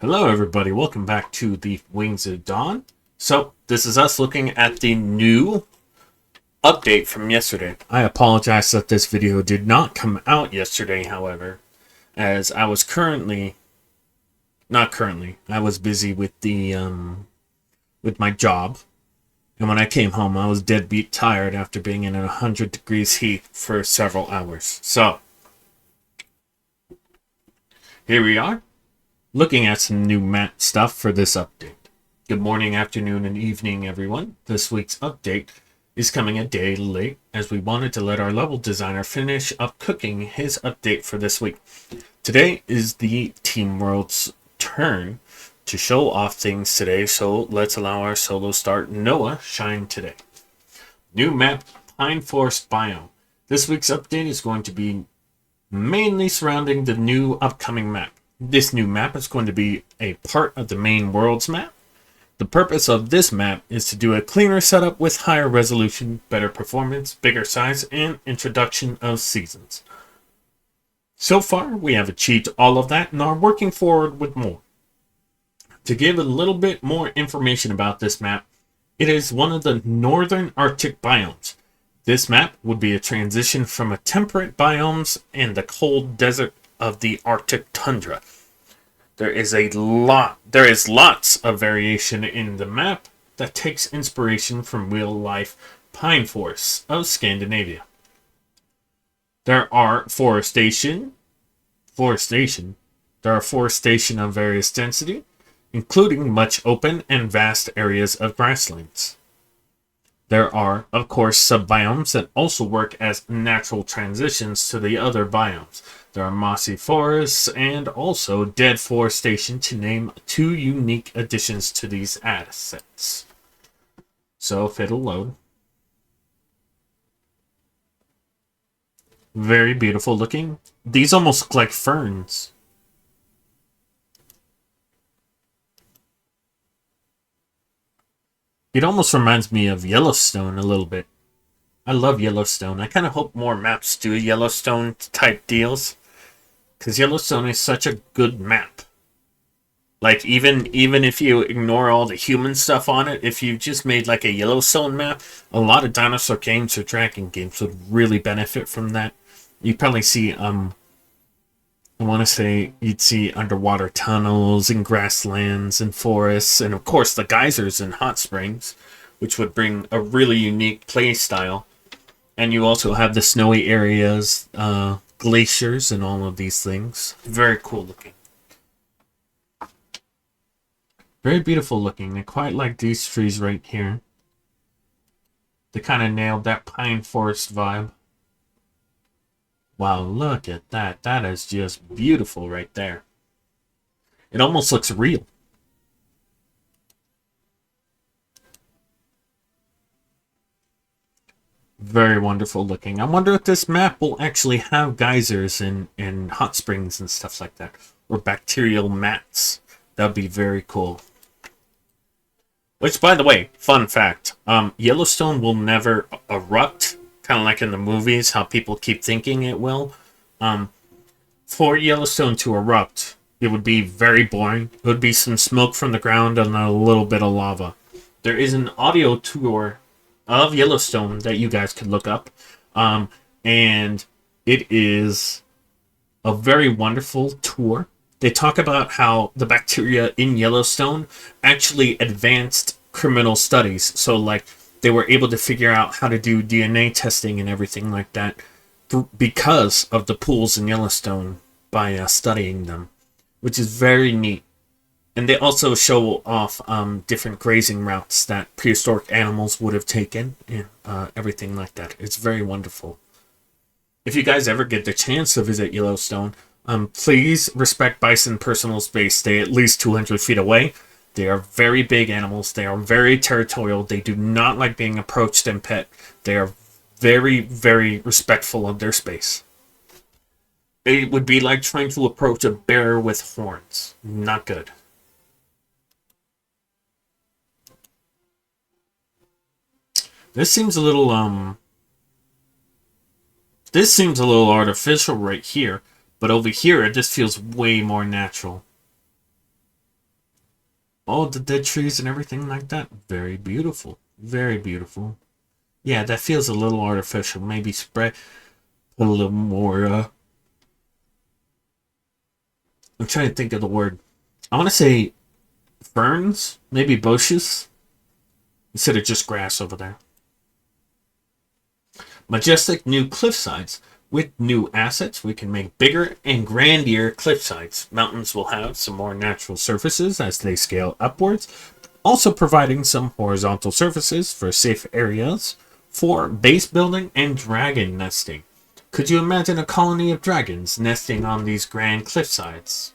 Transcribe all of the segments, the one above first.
Hello everybody, welcome back to the Wings of Dawn. So, this is us looking at the new update from yesterday. I apologize that this video did not come out yesterday, however, as I was I was busy with with my job. And when I came home, I was deadbeat tired after being in 100 degrees heat for several hours. So, here we are, looking at some new map stuff for this update. Good morning, afternoon, and evening, everyone. This week's update is coming a day late, as we wanted to let our level designer finish up cooking his update for this week. Today is the Team World's turn to show off things today, so let's allow our solo start Noah shine today. New map, Pine Forest Biome. This week's update is going to be mainly surrounding the new upcoming map. This new map is going to be a part of the main world's map. The purpose of this map is to do a cleaner setup with higher resolution, better performance, bigger size, and introduction of seasons. So far, we have achieved all of that and are working forward with more. To give a little bit more information about this map, it is one of the northern Arctic biomes. This map would be a transition from a temperate biomes and the cold desert of the Arctic tundra. There is lots of variation in the map that takes inspiration from real-life pine forests of Scandinavia. There are forestation of various density, including much open and vast areas of grasslands. There are, of course, subbiomes that also work as natural transitions to the other biomes. There are mossy forests and also dead forestation, to name two unique additions to these assets. So if it'll load. Very beautiful looking. These almost look like ferns. It almost reminds me of Yellowstone a little bit. I love Yellowstone. I kind of hope more maps do Yellowstone type deals, because Yellowstone is such a good map. Like, even if you ignore all the human stuff on it, if you just made like a Yellowstone map, a lot of dinosaur games or dragon games would really benefit from that. You'd probably see I want to say you'd see underwater tunnels and grasslands and forests, and of course the geysers and hot springs, which would bring a really unique play style. And you also have the snowy areas, glaciers, and all of these things. Very cool looking. Very beautiful looking. I quite like these trees right here. They kind of nailed that pine forest vibe. Wow, look at that. That is just beautiful right there. It almost looks real. Very wonderful looking. I wonder if this map will actually have geysers and hot springs and stuff like that. Or bacterial mats. That would be very cool. Which, by the way, fun fact. Yellowstone will never erupt. Kind of like in the movies, how people keep thinking it will. For Yellowstone to erupt, it would be very boring. It would be some smoke from the ground and a little bit of lava. There is an audio tour of Yellowstone that you guys can look up. And it is a very wonderful tour. They talk about how the bacteria in Yellowstone actually advanced criminal studies. So, like, they were able to figure out how to do DNA testing and everything like that because of the pools in Yellowstone by studying them, which is very neat. And they also show off different grazing routes that prehistoric animals would have taken and everything like that. It's very wonderful. If you guys ever get the chance to visit Yellowstone, please respect bison personal space. Stay at least 200 feet away. They are very big animals. They are very territorial. They do not like being approached and pet. They are very, very respectful of their space. It would be like trying to approach a bear with horns. Not good. This seems a little artificial right here, but over here it just feels way more natural. all the dead trees and everything like that. Very beautiful. Very beautiful. Yeah, that feels a little artificial. Maybe spray a little more. I'm trying to think of the word. I want to say ferns, maybe bushes, instead of just grass over there. Majestic new cliffsides. With new assets, we can make bigger and grandier cliffsides. Mountains will have some more natural surfaces as they scale upwards, also providing some horizontal surfaces for safe areas for base building and dragon nesting. Could you imagine a colony of dragons nesting on these grand cliffsides?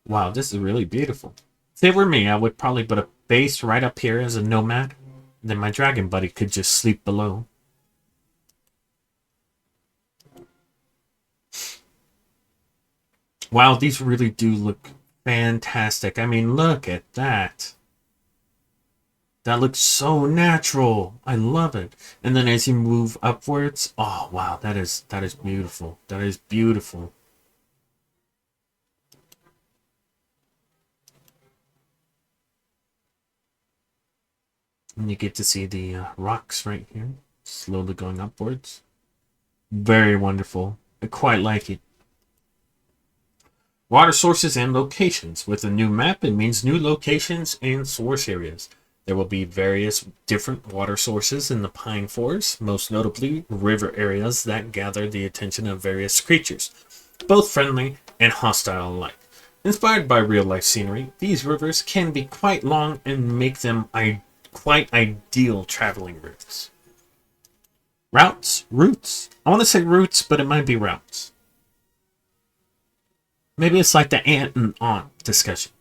Wow, this is really beautiful. If it were me, I would probably put a base right up here as a nomad. Then my dragon buddy could just sleep below. Wow, these really do look fantastic. I mean, look at that. That looks so natural. I love it. And then as you move upwards, oh wow, that is beautiful. That is beautiful. And you get to see the rocks right here, slowly going upwards. Very wonderful. I quite like it. Water sources and locations. With a new map, it means new locations and source areas. There will be various different water sources in the pine forest, most notably river areas that gather the attention of various creatures, both friendly and hostile alike. Inspired by real-life scenery, these rivers can be quite long and make them quite ideal traveling routes. Routes. I want to say routes, but it might be routes. Maybe it's like the aunt and aunt discussion.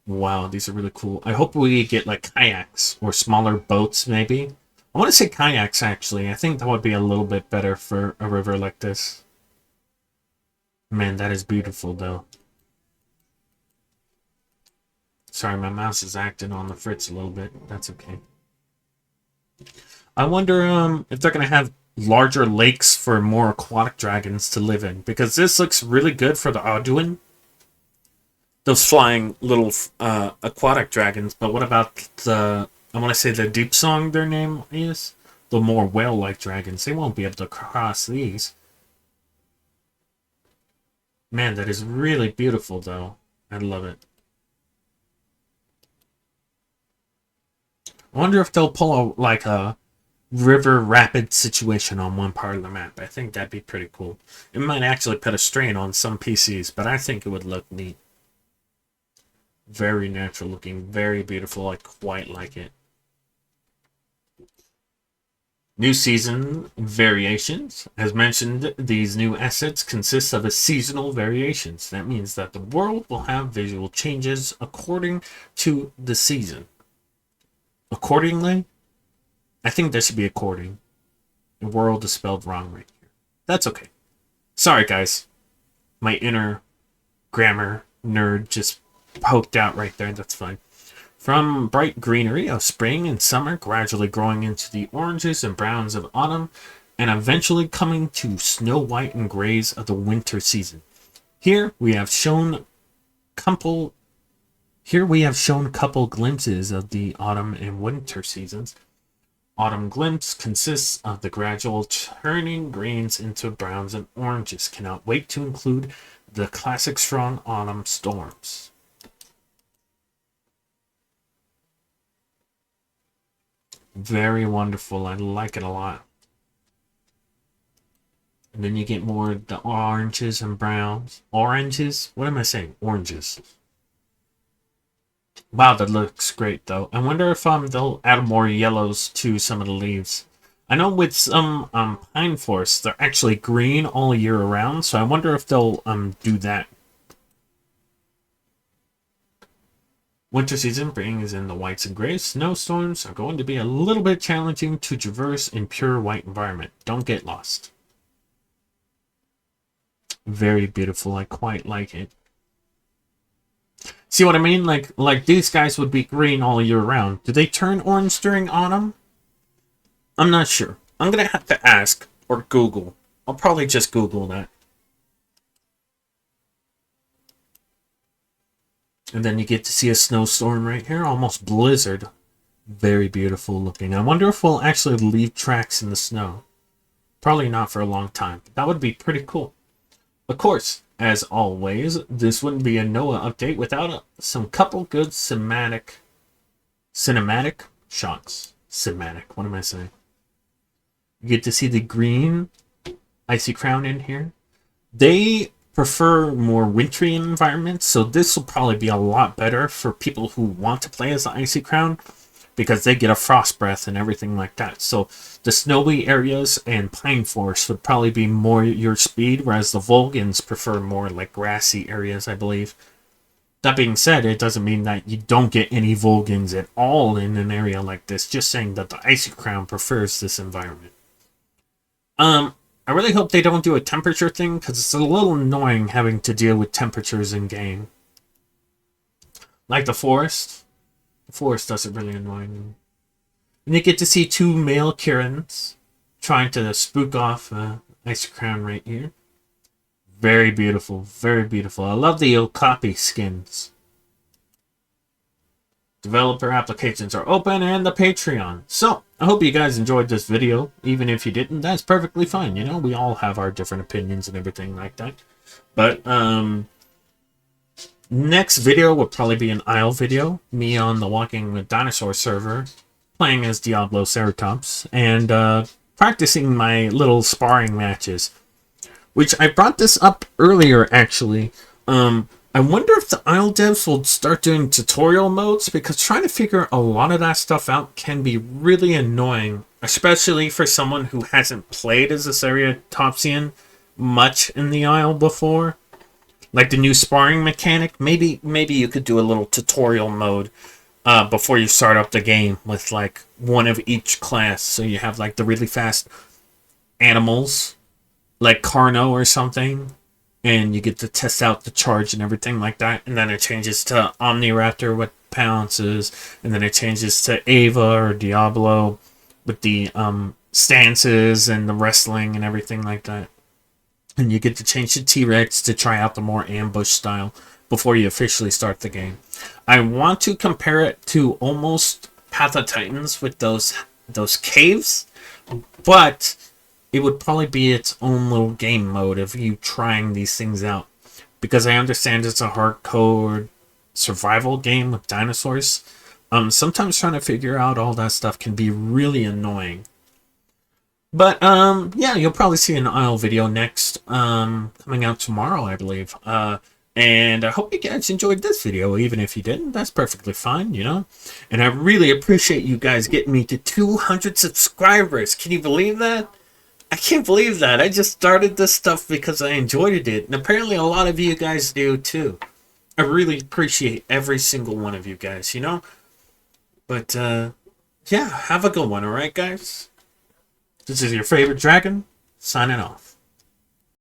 Wow, these are really cool. I hope we get like kayaks or smaller boats, maybe. I want to say kayaks, actually. I think that would be a little bit better for a river like this. Man, that is beautiful, though. Sorry, my mouse is acting on the fritz a little bit. That's okay. I wonder if they're going to have larger lakes for more aquatic dragons to live in. Because this looks really good for the Audouin. Those flying little aquatic dragons, but what about the, I want to say the Deep Song, their name is? The more whale-like dragons. They won't be able to cross these. Man, that is really beautiful, though. I love it. I wonder if they'll pull like a river rapid situation on one part of the map. I think that'd be pretty cool. It might actually put a strain on some PCs, but I think it would look neat. Very natural looking, very beautiful. I quite like it. New season variations. As mentioned, these new assets consist of a seasonal variations. That means that the world will have visual changes according to the season. Accordingly? I think there should be according. The world is spelled wrong right here. That's okay. Sorry, guys. My inner grammar nerd just poked out right there. That's fine. From bright greenery of spring and summer, gradually growing into the oranges and browns of autumn, and eventually coming to snow white and grays of the winter season. Here we have shown couple glimpses of the autumn and winter seasons. Autumn glimpse consists of the gradual turning greens into browns and oranges. Cannot wait to include the classic strong autumn storms. Very wonderful. I like it a lot. And then you get more of the oranges and browns. Oranges? What am I saying? Oranges. Wow, that looks great, though. I wonder if they'll add more yellows to some of the leaves. I know with some pine forests, they're actually green all year around, so I wonder if they'll do that. Winter season brings in the whites and grays. Snowstorms are going to be a little bit challenging to traverse in pure white environment. Don't get lost. Very beautiful. I quite like it. See what I mean? Like these guys would be green all year round. Do they turn orange during autumn? I'm not sure. I'm going to have to ask or Google. I'll probably just Google that. And then you get to see a snowstorm right here, almost blizzard. Very beautiful looking. I wonder if we'll actually leave tracks in the snow. Probably not for a long time, but that would be pretty cool. Of course, as always, this wouldn't be a Noah update without some couple good cinematic shots. Cinematic, what am I saying? You get to see the green Icy Crown in here. They prefer more wintry environments, so this will probably be a lot better for people who want to play as the Icy Crown, because they get a frost breath and everything like that. So the snowy areas and pine forest would probably be more your speed, whereas the Volgans prefer more like grassy areas, I believe. That being said, it doesn't mean that you don't get any Volgans at all in an area like this. Just saying that the Icy Crown prefers this environment. I really hope they don't do a temperature thing, because it's a little annoying having to deal with temperatures in game. Like the forest. The forest does it really annoying. And you get to see two male Kirans trying to spook off Icy Crown right here. Very beautiful, very beautiful. I love the Okapi skins. Developer applications are open and the Patreon. So, I hope you guys enjoyed this video. Even if you didn't, that's perfectly fine. You know, we all have our different opinions and everything like that. But, next video will probably be an Isle video. Me on the Walking with Dinosaur server, playing as Diablo Ceratops, and practicing my little sparring matches. Which I brought this up earlier, actually. I wonder if the Isle devs will start doing tutorial modes, because trying to figure a lot of that stuff out can be really annoying, especially for someone who hasn't played as a Ceratopsian much in the Isle before. Like the new sparring mechanic, maybe you could do a little tutorial mode before you start up the game with like one of each class. So you have like the really fast animals, like Carno or something, and you get to test out the charge and everything like that. And then it changes to Omniraptor with pounces, and then it changes to Ava or Diablo with the stances and the wrestling and everything like that. And you get to change to T-Rex to try out the more ambush style before you officially start the game. I want to compare it to almost Path of Titans with those caves, but it would probably be its own little game mode of you trying these things out. Because I understand it's a hardcore survival game with dinosaurs. Sometimes trying to figure out all that stuff can be really annoying. But, yeah, you'll probably see an Isle video next, coming out tomorrow, I believe. And I hope you guys enjoyed this video. Even if you didn't, that's perfectly fine, you know? And I really appreciate you guys getting me to 200 subscribers. Can you believe that? I can't believe that. I just started this stuff because I enjoyed it. And apparently a lot of you guys do, too. I really appreciate every single one of you guys, you know? But, yeah, have a good one, alright, guys? This is your favorite dragon, signing off.